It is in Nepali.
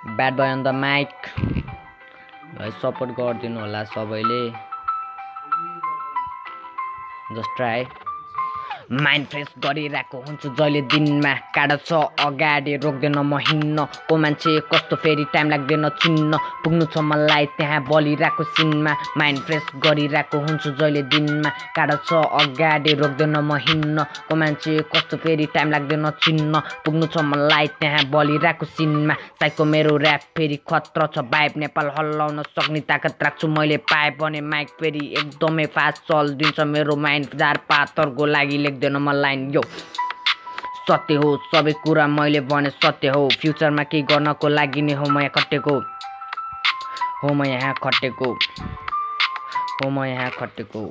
Bad boy on the mic. Support गरिदिनु होला सबैले. Just try. माइन्ड फ्रेस गरिरहेको हुन्छु जहिले दिनमा काडा छ अगाडि रोक्दैन म हिन्न को मान्छे कस्तो फेरि टाइम लाग्दैन चिन्न पुग्नु छ मलाई त्यहाँ बलिरहेको सिनमा माइन्ड फ्रेस गरिरहेको हुन्छु जहिले दिनमा काडा छ अगाडि रोक्दैन म हिन्न को मान्छे कस्तो फेरि टाइम लाग्दैन चिन्न पुग्नु छ मलाई त्यहाँ बलिरहेको सिनमा साइको मेरो र्याप फेरि खतरा छ भाइब नेपाल हल्लाउन सक्ने ताकत राख्छु मैले पाए भने माइक फेरि एकदमै फास्ट चल्दिन्छ मेरो माइन्ड जार पातरको लागि देन म लाइन यो सत्य हो सबै कुरा मैले भने सत्य हो फ्युचरमा के गर्नको लागि नै हो म यहाँ खटेको